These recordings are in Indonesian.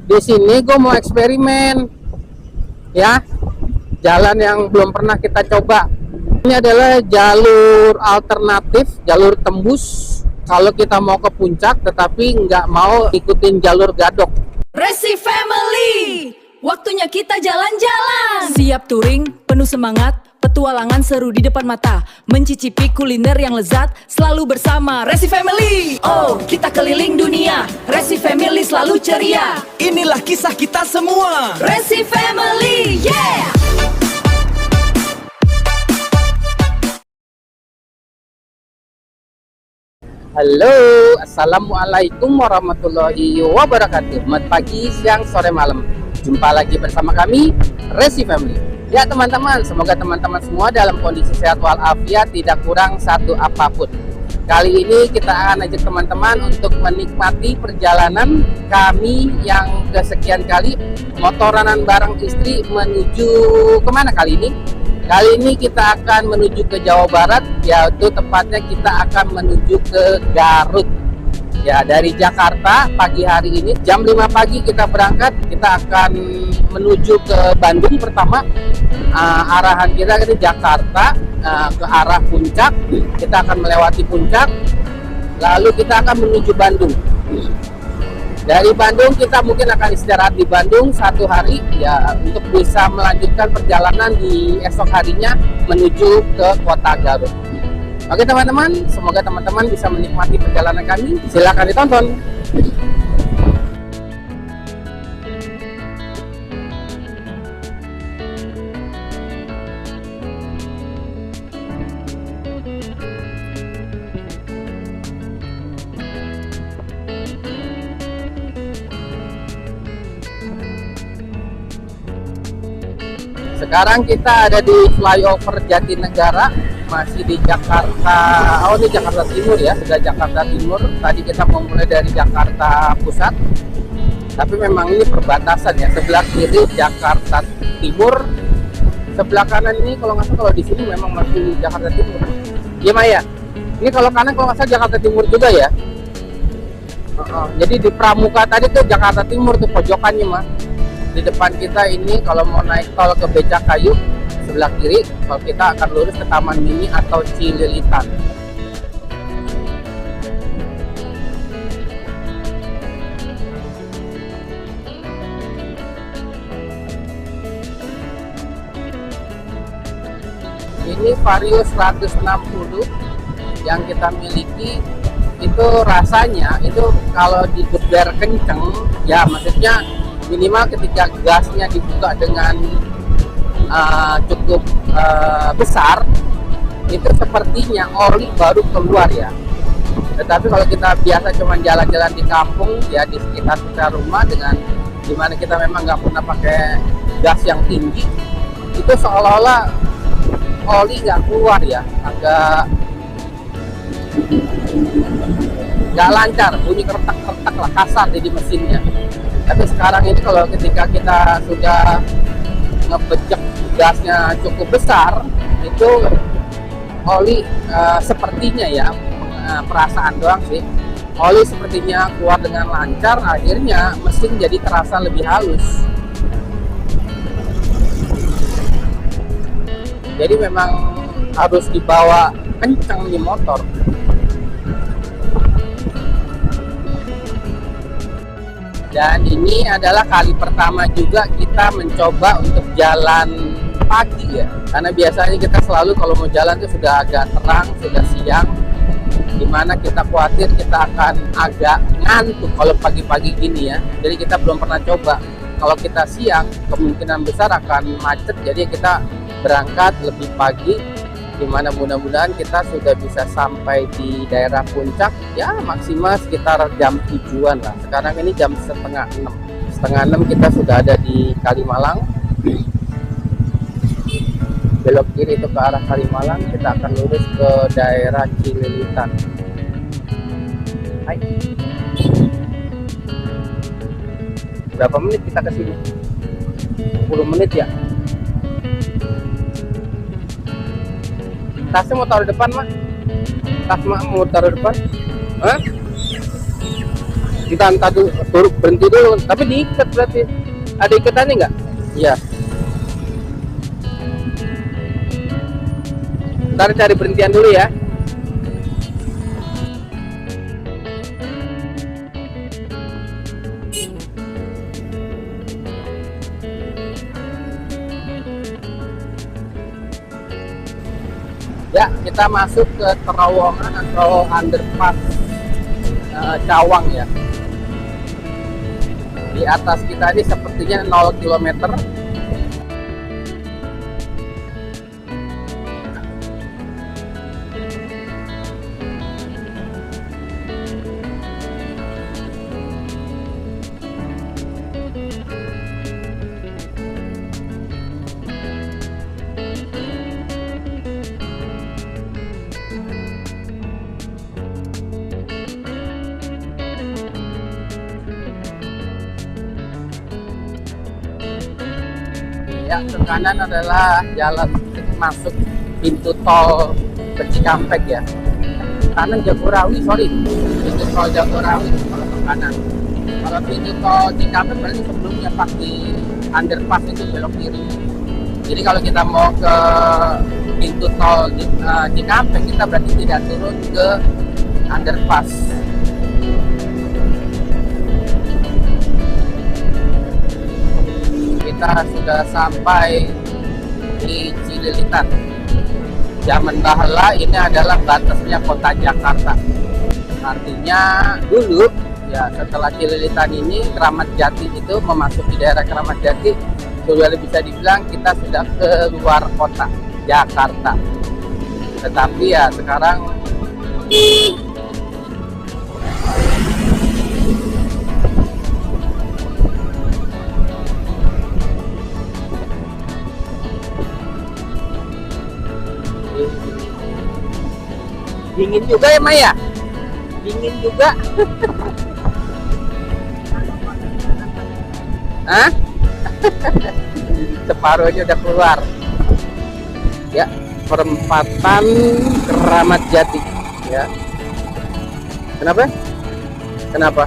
Di sini gue mau eksperimen, ya, jalan yang belum pernah kita coba. Ini adalah jalur alternatif, jalur tembus kalau kita mau ke puncak, tetapi nggak mau ikutin jalur gadok. Resi Family, waktunya kita jalan-jalan. Siap touring, penuh semangat, petualangan seru di depan mata, mencicipi kuliner yang lezat, selalu bersama Resi Family. Oh, kita keliling dunia, Resi Family selalu ceria. Inilah kisah kita semua. Resi Family, yeah! Halo, assalamualaikum warahmatullahi wabarakatuh. Selamat pagi, siang, sore, malam. Jumpa lagi bersama kami, Resi Family. Ya teman-teman, semoga teman-teman semua dalam kondisi sehat walafiat, tidak kurang satu apapun. Kali ini kita akan ajak teman-teman untuk menikmati perjalanan kami yang kesekian kali motoranan bareng istri menuju kemana kali ini? Kali ini kita akan menuju ke Jawa Barat, yaitu tepatnya kita akan menuju ke Garut. Ya, dari Jakarta pagi hari ini jam 5 pagi kita berangkat. Kita akan menuju ke Bandung pertama. Arahan kita ke Jakarta, ke arah puncak. Kita akan melewati puncak, lalu kita akan menuju Bandung. Dari Bandung kita mungkin akan istirahat di Bandung satu hari, ya, untuk bisa melanjutkan perjalanan di esok harinya menuju ke kota Garut. Oke teman-teman, semoga teman-teman bisa menikmati perjalanan kami. Silakan ditonton. Sekarang kita ada di flyover Jatinegara, masih di Jakarta. Oh, ini Jakarta Timur ya, sudah Jakarta Timur. Tadi kita mau mulai dari Jakarta Pusat, tapi memang ini perbatasan ya. Sebelah kiri Jakarta Timur, sebelah kanan ini kalau nggak salah, kalau di sini memang masih Jakarta Timur. Iya Maya, ini kalau kanan kalau nggak salah Jakarta Timur juga ya. Jadi di Pramuka tadi tuh Jakarta Timur tuh pojokannya mah. Di depan kita ini kalau mau naik tol ke Becakayu sebelah kiri, kalau kita akan lurus ke Taman Mini atau Cililitan. Ini Vario 160 yang kita miliki. Itu rasanya itu kalau digeber kenceng, ya maksudnya minimal ketika gasnya dibuka dengan cukup besar, itu sepertinya oli baru keluar ya. Tetapi kalau kita biasa cuma jalan-jalan di kampung ya, di sekitar rumah, dengan dimana kita memang nggak pernah pakai gas yang tinggi, itu seolah-olah oli nggak keluar ya, agak nggak lancar, bunyi keretak-keretak lah, kasar di mesinnya. Tapi sekarang ini kalau ketika kita sudah ngebejek gasnya cukup besar, itu oli sepertinya ya, perasaan doang sih, oli sepertinya keluar dengan lancar, akhirnya mesin jadi terasa lebih halus. Jadi memang harus dibawa kencang di motor. Dan ini adalah kali pertama juga kita mencoba untuk jalan pagi ya. Karena biasanya kita selalu kalau mau jalan itu sudah agak terang, sudah siang. Dimana kita khawatir kita akan agak ngantuk kalau pagi-pagi gini ya. Jadi kita belum pernah coba. Kalau kita siang kemungkinan besar akan macet. Jadi kita berangkat lebih pagi, dimana mudah-mudahan kita sudah bisa sampai di daerah puncak ya maksimal sekitar jam 7-an lah. Sekarang ini jam setengah 6 kita sudah ada di Kalimalang. Belok kiri itu ke arah Kalimalang, kita akan lurus ke daerah Cililitan. Hai. Berapa menit kita ke sini? 10 menit ya. Tasnya mau taruh depan, Mak? Tas Mak mau taruh depan? Hah? Kita entah dulu, berhenti dulu. Tapi diikat berarti. Ada ikatannya nggak? Iya. Ntar cari berhentian dulu ya. Ya, kita masuk ke terowongan atau underpass Cawang ya. Di atas kita ini sepertinya 0 km. Ya, ke kanan adalah jalan masuk pintu tol Cikampek ya. Kanan Jagorawi, sorry, pintu tol Jagorawi kalau ke kanan. Kalau pintu tol Cikampek berarti sebelumnya pas di underpass itu belok kiri. Jadi kalau kita mau ke pintu tol Cikampek, kita berarti tidak turun ke underpass. Kita sudah sampai di Cililitan. Zaman bahla ini adalah batasnya kota Jakarta. Artinya dulu ya setelah Cililitan ini Kramat Jati itu memasuki daerah Kramat Jati, sudah bisa dibilang kita sudah keluar kota Jakarta. Tetapi ya sekarang dingin juga ya Maya, dingin juga. Hah? Separuhnya udah keluar. Ya, perempatan Kramat Jati. Ya. Kenapa? Kenapa?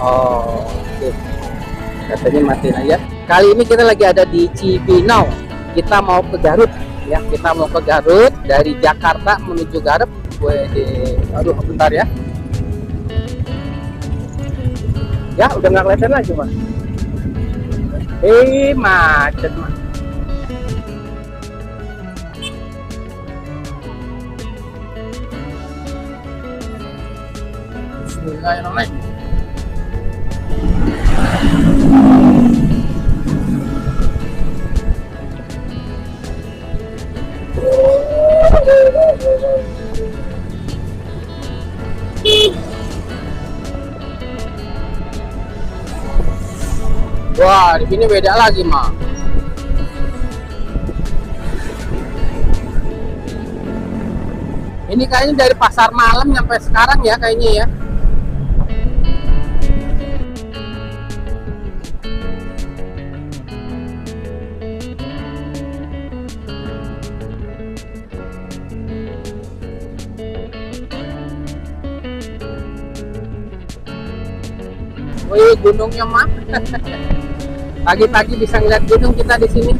Oh, oke. Katanya matiin aja. Kali ini kita lagi ada di Cibinong. Kita mau ke Garut. Ya, kita mau ke Garut dari Jakarta menuju Garut. Aduh, bentar ya. Ya, udah nggak kelihatan lagi, Mas. Macet, Mas. Bismillahirrahmanirrahim. Wah, di sini beda lagi, Ma. Ini kayaknya dari pasar malam sampai sekarang ya kayaknya ya. Wih, gunungnya mah. Pagi-pagi bisa ngeliat gunung kita di sini.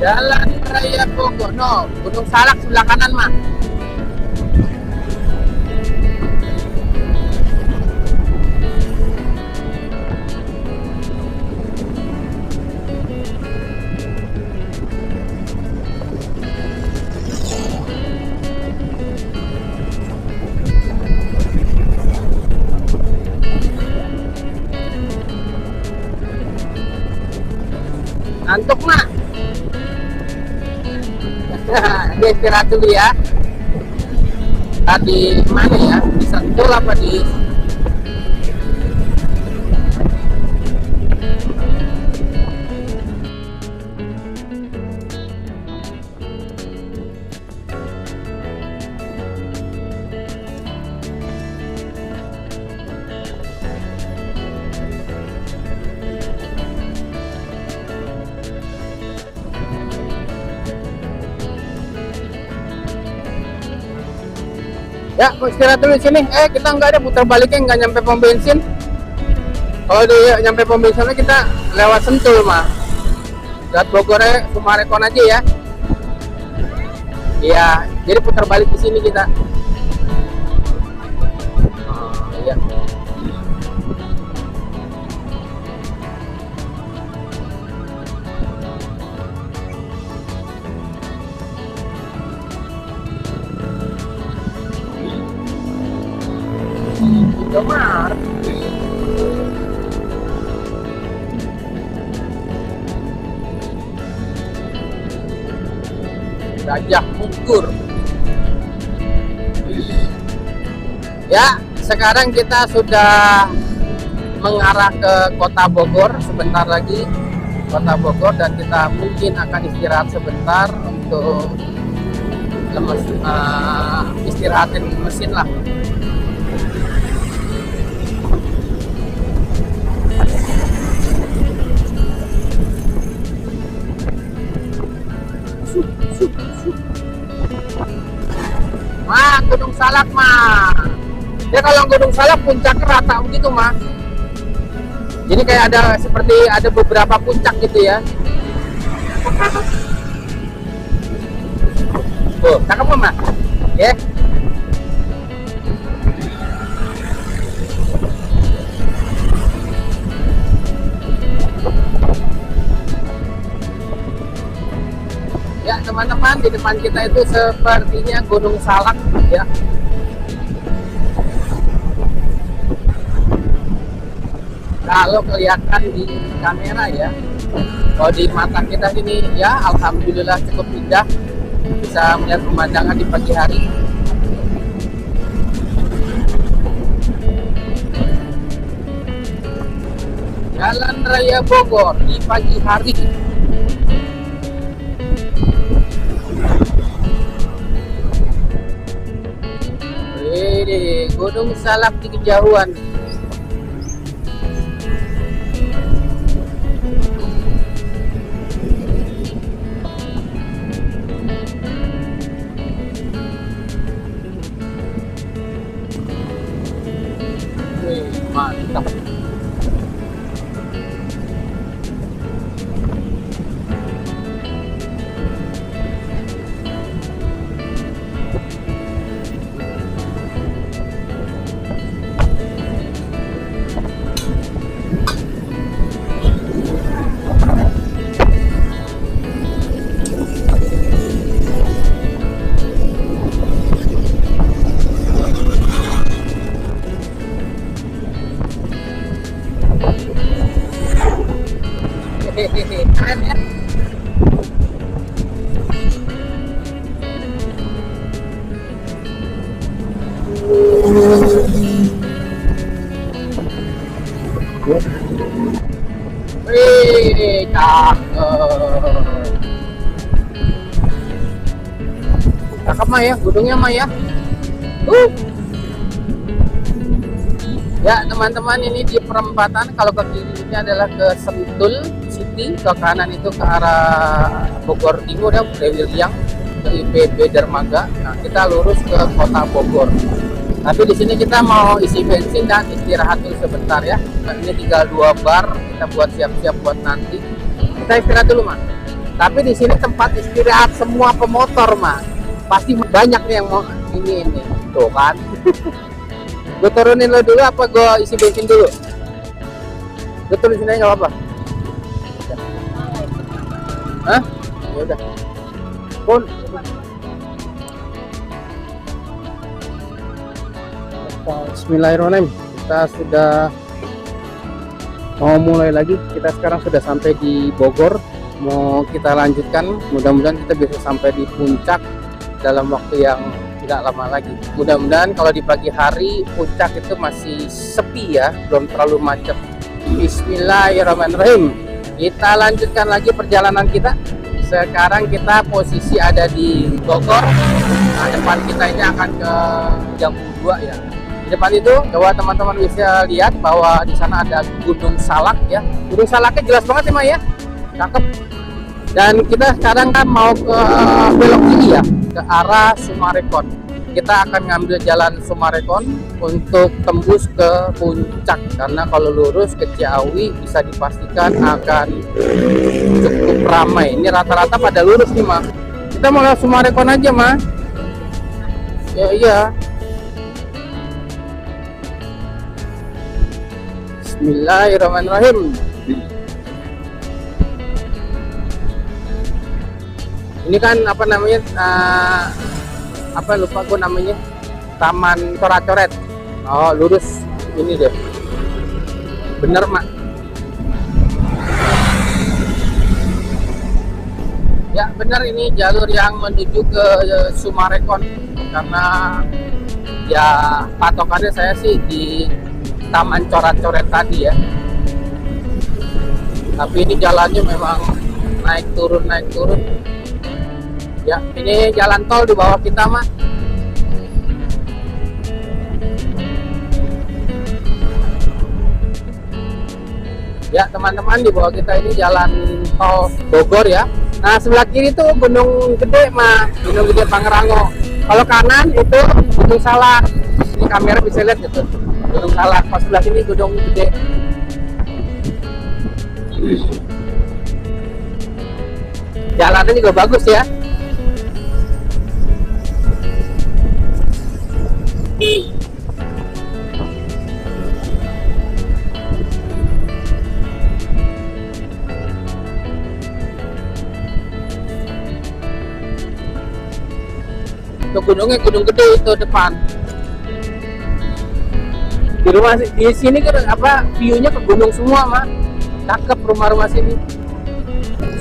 Jalan Raya Bogor, no, Gunung Salak sebelah kanan, mah. Ngantuk, mah. Dia istirahat dulu ya. Tadi mana ya? Di Sentul apa di ya, mau istirahat dulu di sini. Kita nggak ada putar baliknya, nggak nyampe pom bensin. Kalau di nyampe pom bensinnya kita lewat Sentul mah. Lewat Bogornya Sumarekon aja ya. Iya, jadi putar balik di sini kita. Oh, iya. Kemar. Gajah Mungkur. Ya, sekarang kita sudah mengarah ke Kota Bogor sebentar lagi. Kota Bogor, dan kita mungkin akan istirahat sebentar untuk istirahatin mesin lah. Gunung Salak mah. Ya kalau Gunung Salak puncaknya rata begitu mah. Jadi kayak ada seperti ada beberapa puncak gitu ya. Oh, cakep mah. Ya. Ya teman-teman, di depan kita itu sepertinya Gunung Salak ya. Kalau kelihatan di kamera ya, kalau di mata kita sini ya alhamdulillah cukup indah, bisa melihat pemandangan di pagi hari. Jalan Raya Bogor di pagi hari. Gunung Salak di kejauhan. Mantap. Keren ya. Wih, cakep mah ya, gunungnya mah ya. Ya teman-teman, ini di perempatan. Kalau ke kiri ini adalah ke Sentul City, ke kanan itu ke arah Bogor Timur ya, Brewiliang, ke IPB Dermaga. Nah kita lurus ke Kota Bogor. Tapi di sini kita mau isi bensin dan istirahat dulu sebentar ya. Nah, ini tinggal 2 bar, kita buat siap-siap buat nanti. Kita istirahat dulu mah. Tapi di sini tempat istirahat semua pemotor mah. Pasti banyak nih yang mau ini. Tuh kan. Gue turunin lo dulu apa gue isi bensin dulu? Gue turunin aja nggak apa-apa. Hah? Ya udah. Pun. Bismillahirrahmanirrahim. Kita sudah mau mulai lagi. Kita sekarang sudah sampai di Bogor. Mau kita lanjutkan. Mudah-mudahan kita bisa sampai di puncak dalam waktu yang tidak lama lagi. Mudah-mudahan kalau di pagi hari puncak itu masih sepi ya, belum terlalu macet. Bismillahirrahmanirrahim. Kita lanjutkan lagi perjalanan kita. Sekarang kita posisi ada di Bogor. Nah, depan kita ini akan ke Jambu 2 ya. Di depan itu coba teman-teman bisa lihat bahwa di sana ada Gunung Salak ya. Gunung Salaknya jelas banget ya, Ma ya. Cakep. Dan kita sekarang kan mau ke belok kiri ya, ke arah Sumarekon. Kita akan ngambil jalan Sumarekon untuk tembus ke puncak, karena kalau lurus ke Ciawi bisa dipastikan akan cukup ramai. Ini rata-rata pada lurus nih, Ma. Kita mau lewat Sumarekon aja, Ma. Ya iya. Bismillahirrahmanirrahim. Ini kan apa namanya, apa lupa gue namanya, Taman Coret-Coret. Oh lurus ini deh, bener Mak. Ya bener, ini jalur yang menuju ke Sumarekon, karena ya patokannya saya sih di Taman Coret-Coret tadi ya. Tapi ini jalannya memang naik turun. Ya, ini jalan tol di bawah kita, Mas. Ya, teman-teman, di bawah kita ini jalan tol Bogor ya. Nah, sebelah kiri itu Gunung Gede, Mas. Gunung Gede Pangrango. Kalau kanan itu Gunung Salak. Ini kamera bisa lihat gitu. Gunung Salak. Pas sebelah sini Gunung Gede. Jalannya juga bagus ya. Ke gunungnya Gunung Gede itu depan. Di rumah di sini kan apa view-nya ke gunung semua, Mak. Cakep rumah-rumah sini.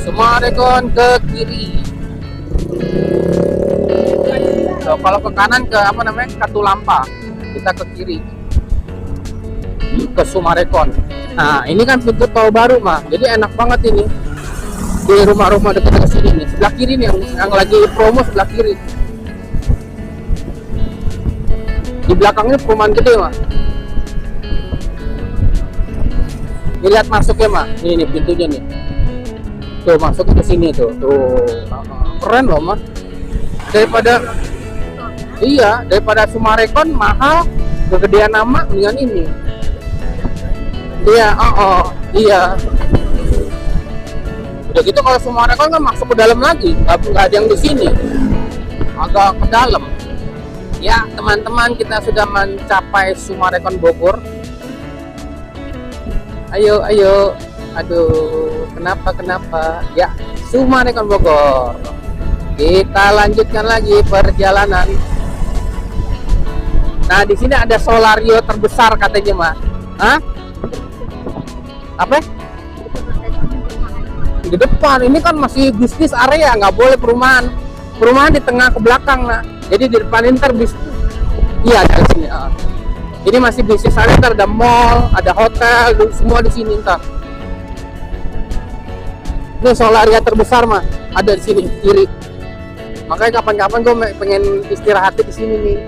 Sumarekon ke kiri. So, kalau ke kanan ke apa namanya, Katulampa. Kita ke kiri ke Sumarekon. Nah ini kan pintu tol baru, Mah. Jadi enak banget ini di rumah-rumah dekat sini nih. Sebelah kiri nih yang lagi promo, sebelah kiri. Di belakangnya perumahan gede, Mah. Ini lihat masuknya, Mah. Ini pintunya nih. Tuh masuk ke sini tuh. Keren loh, Mah. Daripada Sumarekon mahal, kegedean nama dengan ini. Iya, iya. Udah gitu kalau Sumarekon kan masuk ke dalam lagi, nggak ada yang di sini, agak ke dalam. Ya teman-teman, kita sudah mencapai Sumarekon Bogor. Ayo, aduh, kenapa? Ya, Sumarekon Bogor. Kita lanjutkan lagi perjalanan. Nah, di sini ada solario terbesar katanya, Mas. Hah? Apa? Di depan ini kan masih bisnis area, nggak boleh perumahan. Perumahan di tengah ke belakang, nah. Jadi di depan ini bisnis. Iya, di sini. Ini masih bisnis area, ntar ada mall, ada hotel, semua di sini ntar. Ini solaria terbesar, Mas. Ada di sini kiri. Makanya kapan-kapan gue pengen istirahat di sini nih.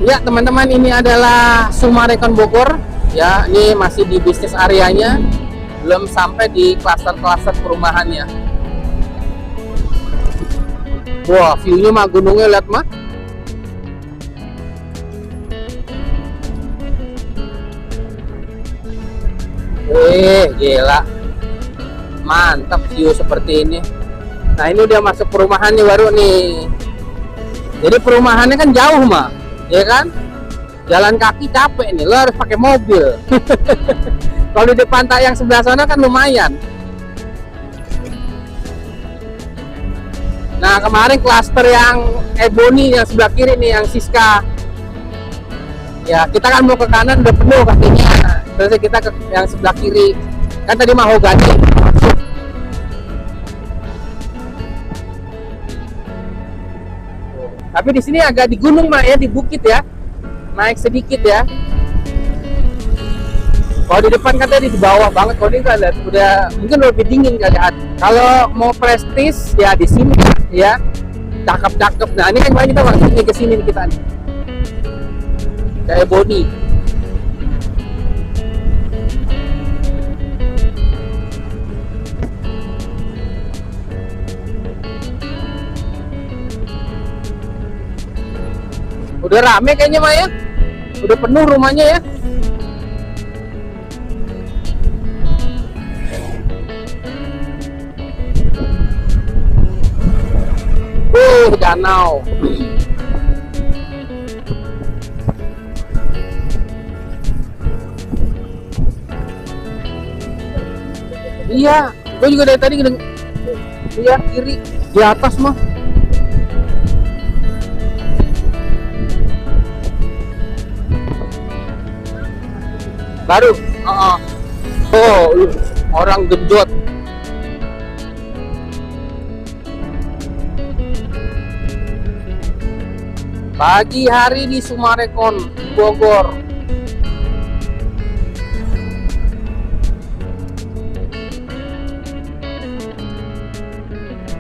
Ya teman-teman, ini adalah Sumarekon Bogor. Ya, ini masih di bisnis areanya, belum sampai di klaster-klaster perumahannya. Wah, view-nya mah gunungnya, lihat mah. Gila. Mantap view seperti ini. Nah, ini udah masuk perumahannya baru nih. Jadi perumahannya kan jauh, mah. Ya kan? Jalan kaki capek nih, lo harus pakai mobil. Kalau di depan tak yang sebelah sana kan lumayan. Nah kemarin klaster yang Ebony yang sebelah kiri nih, yang Siska. Ya kita kan mau ke kanan udah penuh katanya. Terus kita ke yang sebelah kiri. Kan tadi Mahogany. Tapi di sini agak di gunung mah ya, di bukit ya. Naik sedikit ya. Kalau di depan katanya di bawah banget, kalau ini nggak lihat udah mungkin lebih dingin kali. Kalau mau prestis ya di sini ya, cakep-cakep. Nah ini kan kita maksudnya ke sini nih kita nih, kayak Boni. Udah rame kayaknya Maya, udah penuh rumahnya ya. Danau. Iya, gue juga dari tadi lihat kiri di atas mah. Baru, oh, orang genjot. Pagi hari di Sumarekon, Bogor.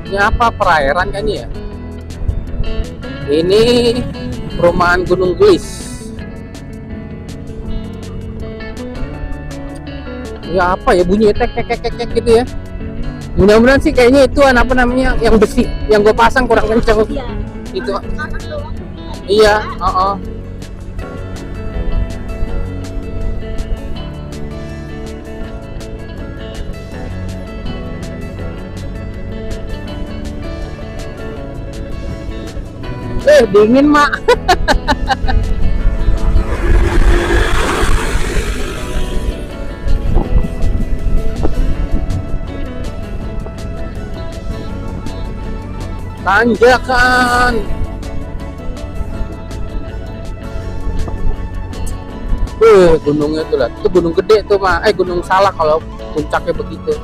Ini apa, perairan kan ya? Ini perumahan Gunung Gelis. Ya apa ya bunyi tek gitu ya. Mudah-mudahan sih kayaknya itu apa namanya yang besi yang gue pasang kurang kencang. Iya. Itu. Anak doang. Iya, dingin mak. Tanjakan. Gunungnya tuh lah, itu gunung gede tuh mah, gunung Salak kalau puncaknya begitu.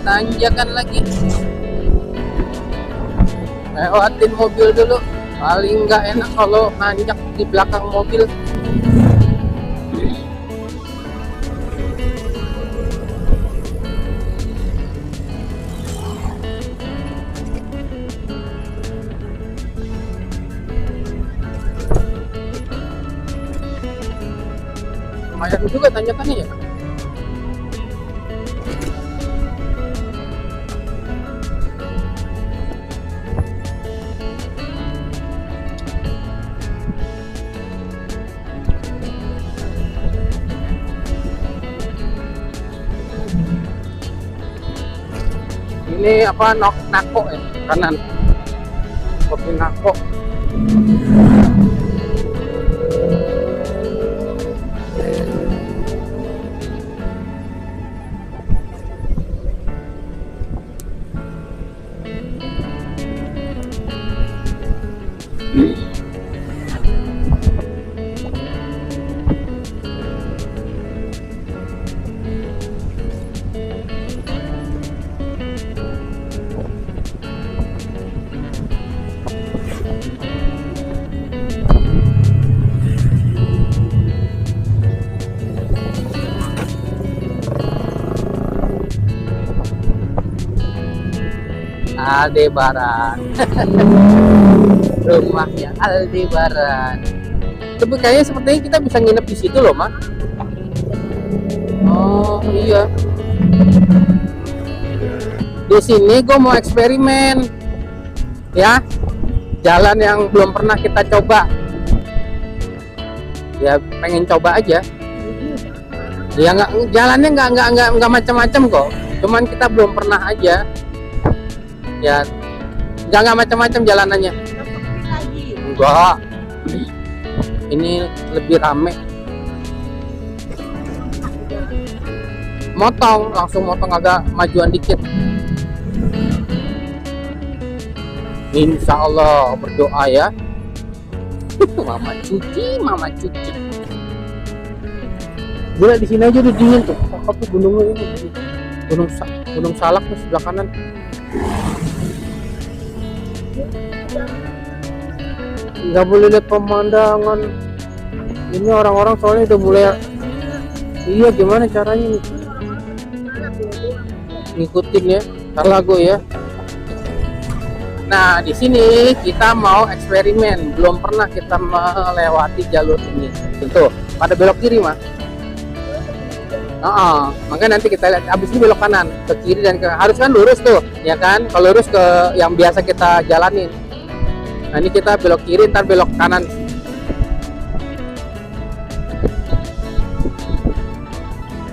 Tanjakan lagi. Lewatin mobil dulu, paling nggak enak kalau nanjak di belakang mobil. Lumayan juga tanjakannya ya. Ini apa, Nako ya, kanan kopi Nako. Aldebaran. Rumahnya Aldebaran. Tapi kayaknya sepertinya kita bisa nginep di situ loh, Mak. Oh iya. Di sini gue mau eksperimen, ya, jalan yang belum pernah kita coba. Ya pengen coba aja. Ya nggak, jalannya nggak macam-macam kok. Cuman kita belum pernah aja. Ya nggak macam-macam jalanannya. Enggak, ini lebih rame. Langsung motong agak majuan dikit. Insya Allah, berdoa ya. Mama cuci. Gila, di sini aja udah dingin tuh. Apa tuh gunungnya ini? Gunung Salak tuh sebelah kanan. Nggak boleh lihat pemandangan. Ini orang-orang soalnya udah mulai. Iya, gimana caranya nih? Ngikutin ya, lagu ya. Nah, di sini kita mau eksperimen. Belum pernah kita melewati jalur ini. Tuh, pada belok kiri mah. Makanya nanti kita lihat. Abis ini belok kanan, ke kiri dan ke harus kan lurus tuh, ya kan? Kalau lurus ke yang biasa kita jalanin. Nah, ini kita belok kiri, ntar belok kanan.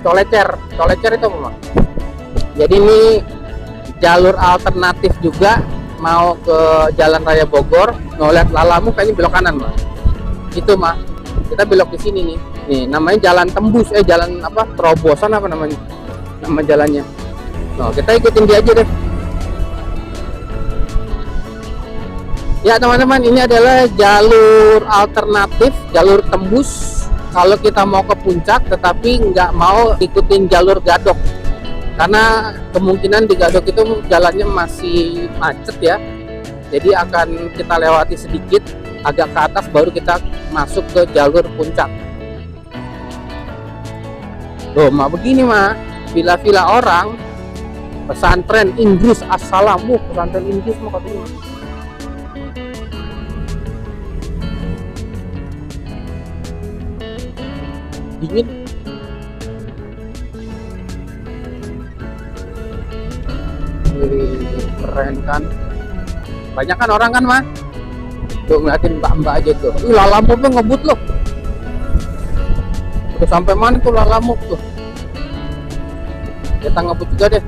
Colecer itu apa? Jadi ini jalur alternatif juga. Mau ke Jalan Raya Bogor, mau lihat Lalamuk, kayaknya belok kanan mah. Itu mah. Kita belok di sini nih. Nih, namanya Jalan Tembus, jalan apa? Terobosan apa namanya? Nama jalannya. Nah, kita ikutin dia aja deh. Ya teman-teman, ini adalah jalur alternatif, jalur tembus. Kalau kita mau ke puncak, tetapi nggak mau ikutin jalur gadok. Karena kemungkinan di Gadok itu jalannya masih macet ya, jadi akan kita lewati sedikit agak ke atas baru kita masuk ke jalur puncak. Loh, mah begini mah villa-villa orang, pesantren Inggris assalam, pesantren Inggris mah katanya. Dingin. Keren kan, banyak kan orang kan mah tuh ngeliatin mbak-mbak aja tuh. Lalamuk tuh ngebut loh, udah sampai mana tuh Lalamuk tuh, kita ngebut juga deh.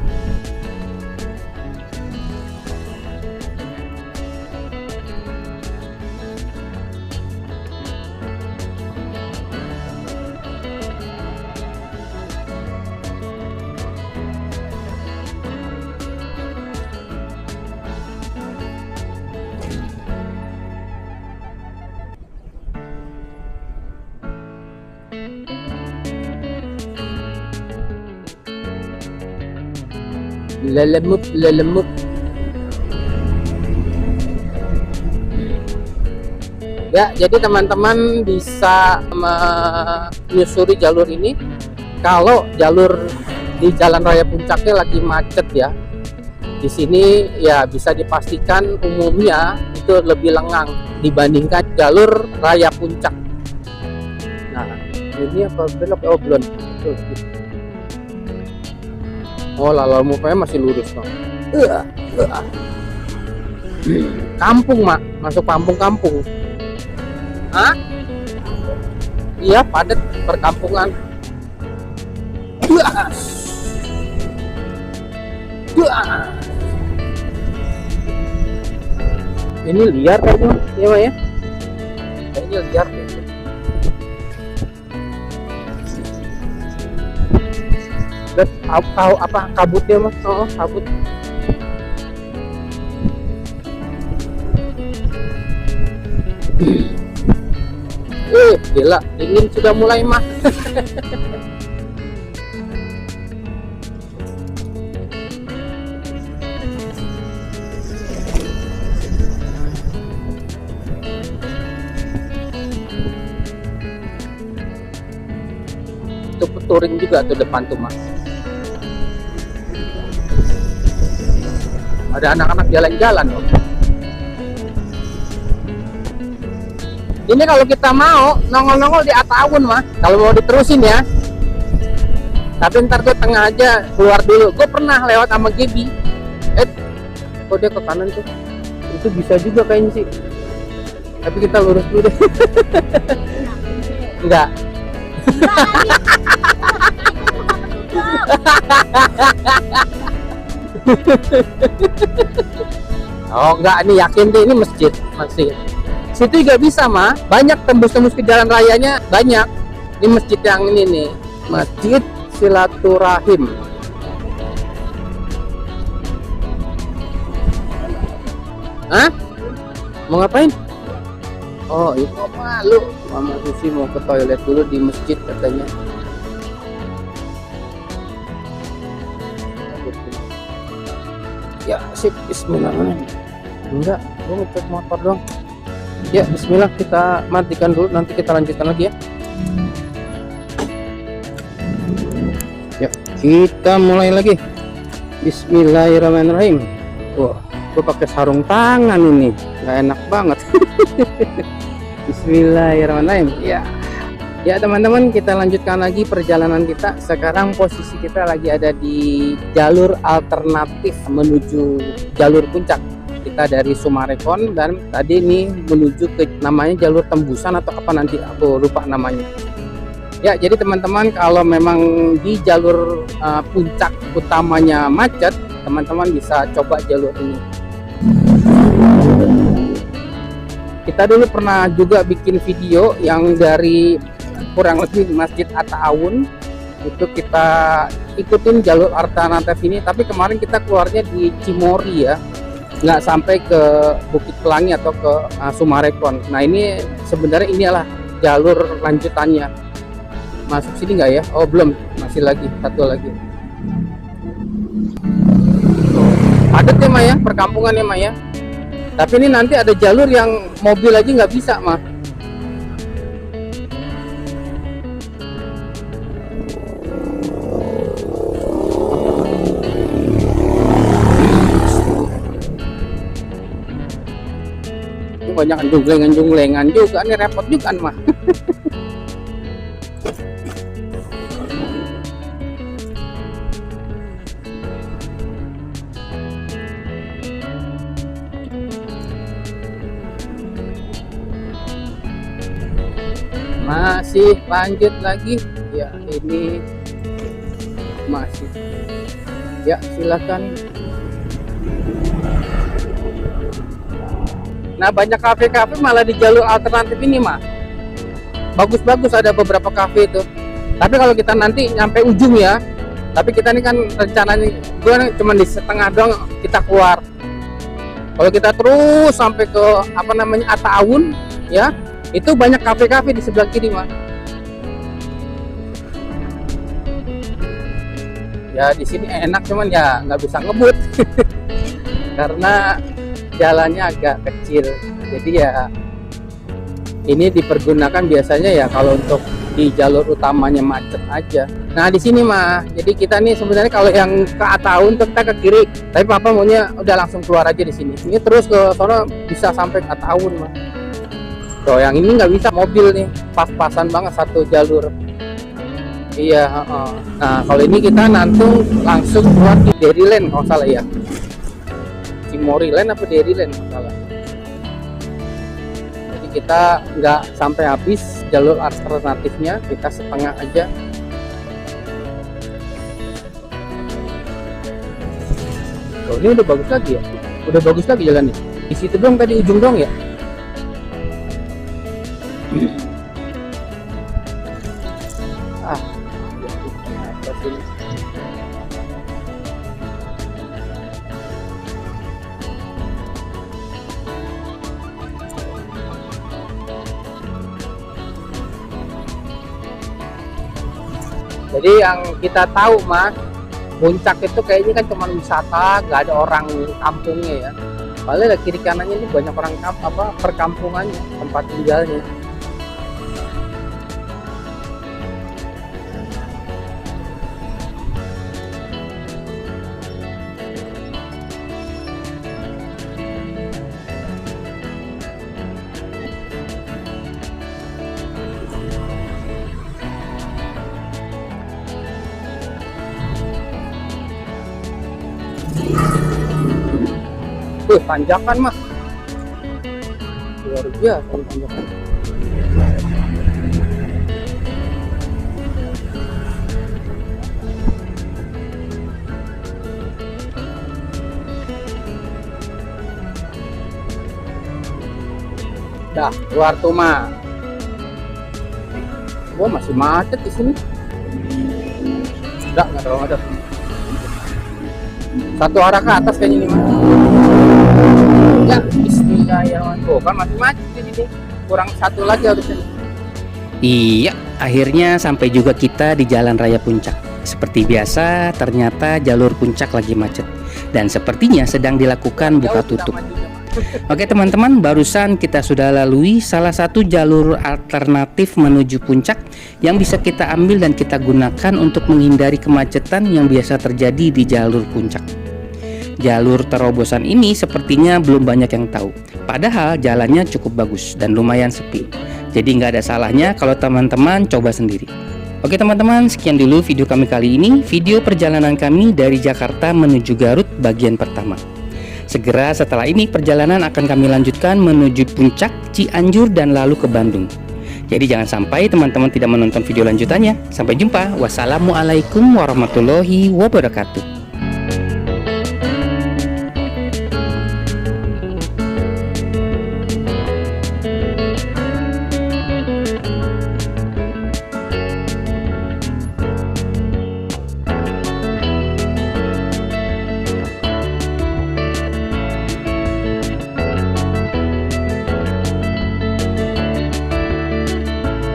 Lalamuk. Ya, jadi teman-teman bisa menyusuri jalur ini. Kalau jalur di Jalan Raya Puncaknya lagi macet ya, di sini ya bisa dipastikan umumnya itu lebih lengang dibandingkan jalur Raya Puncak. Nah, ini apa belok? Oh, belum. Oh, Lalamuknya masih lurus bang. Kampung mak, masuk kampung. Hah? Iya, padat perkampungan. Ini liar kayaknya, ya Mak ya? Kayaknya liar deh. Terus tahu apa kabutnya Mas? Oh, kabut. Gila, dingin sudah mulai mah. Itu touring juga tuh depan tuh Mas. Ada anak-anak jalan-jalan loh. Ini kalau kita mau nongol-nongol di Ataun mah, kalau mau diterusin ya. Tapi ntar tuh tengah aja keluar dulu. Gue pernah lewat sama Gaby. Kok dia ke kanan tuh? Itu bisa juga kayaknya sih. Tapi kita lurus dulu deh. Enggak. Oh enggak, ini yakin deh ini masjid. Situ juga bisa mah, banyak tembus-tembus ke jalan rayanya, banyak. Di masjid yang ini nih, Masjid Silaturahim. Hah? Mau ngapain? Oh, itu malu. Mama Susi mau ke toilet dulu di masjid katanya. Ya, sip. Bismillahirrahmanirrahim. Enggak, gue ngecek motor dong. Ya, bismillah, kita matikan dulu, nanti kita lanjutkan lagi ya. Ya, kita mulai lagi. Bismillahirrahmanirrahim. Wah, gue pakai sarung tangan ini, nggak enak banget. Bismillahirrahmanirrahim. Ya teman-teman, kita lanjutkan lagi perjalanan kita. Sekarang posisi kita lagi ada di jalur alternatif menuju jalur puncak. Kita dari Sumarekon dan tadi ini menuju ke namanya jalur tembusan atau apa nanti aku lupa namanya. Ya, jadi teman-teman kalau memang di jalur puncak utamanya macet, teman-teman bisa coba jalur ini. Kita dulu pernah juga bikin video yang dari kurang lebih Masjid At-Ta'awun, itu kita ikutin jalur alternatif ini, tapi kemarin kita keluarnya di Cimory ya, nggak sampai ke Bukit Pelangi atau ke Sumarekon. Nah ini sebenarnya inilah jalur lanjutannya. Masuk sini nggak ya? Oh belum, masih lagi satu lagi. Padat ya Maya, perkampungan ya Maya. Tapi ini nanti ada jalur yang mobil aja nggak bisa mah. Banyak junglengan juga nih, repot juga mah. Masih lanjut lagi ya, ini masih ya, silakan. Nah banyak kafe-kafe malah di jalur alternatif ini mah bagus-bagus, ada beberapa kafe itu. Tapi kalau kita nanti nyampe ujung ya, tapi kita ini kan rencananya gue cuma di setengah doang kita keluar. Kalau kita terus sampai ke apa namanya At-Ta'awun ya, itu banyak kafe-kafe di sebelah kiri mah. Ya di sini enak, cuman ya nggak bisa ngebut karena jalannya agak kecil, jadi ya ini dipergunakan biasanya ya kalau untuk di jalur utamanya macet aja. Nah di sini mah, jadi kita nih sebenarnya kalau yang ke At-Ta'awun kita ke kiri, tapi papa maunya udah langsung keluar aja di sini. Ini terus ke sana bisa sampai ke At-Ta'awun mah. Tuh yang ini nggak bisa, mobil nih pas-pasan banget satu jalur. Iya. Nah kalau ini kita langsung keluar di Dairyland kalau salah ya. Cimory Land apa Dairyland salah. Jadi kita nggak sampai habis jalur alternatifnya, kita setengah aja. Oh, ini udah bagus lagi ya, udah bagus lagi jalannya. Di situ dong tadi ujung dong ya. Jadi yang kita tahu mah, puncak itu kayaknya kan cuma wisata, nggak ada orang kampungnya ya. Padahal kiri kanannya ini banyak orang perkampungannya, tempat tinggalnya. Tanjakan mah luar biasa tanjakan. Dah, keluar tuh mah. Wah, masih macet di sini. Nggak terlalu macet. Satu arah ke atas kayaknya ini mah. Ya, bismillahirrahmanirrahim. Oh, kan masih macet di sini. Kurang satu lagi harusnya. Iya, akhirnya sampai juga kita di Jalan Raya Puncak. Seperti biasa, ternyata jalur puncak lagi macet. Dan sepertinya sedang dilakukan buka tutup. Oke teman-teman, barusan kita sudah lalui salah satu jalur alternatif menuju puncak yang bisa kita ambil dan kita gunakan untuk menghindari kemacetan yang biasa terjadi di jalur puncak. Jalur terobosan ini sepertinya belum banyak yang tahu. Padahal jalannya cukup bagus dan lumayan sepi. Jadi nggak ada salahnya kalau teman-teman coba sendiri. Oke teman-teman, sekian dulu video kami kali ini. Video perjalanan kami dari Jakarta menuju Garut bagian pertama. Segera setelah ini perjalanan akan kami lanjutkan menuju Puncak, Cianjur, dan lalu ke Bandung. Jadi jangan sampai teman-teman tidak menonton video lanjutannya. Sampai jumpa. Wassalamualaikum warahmatullahi wabarakatuh.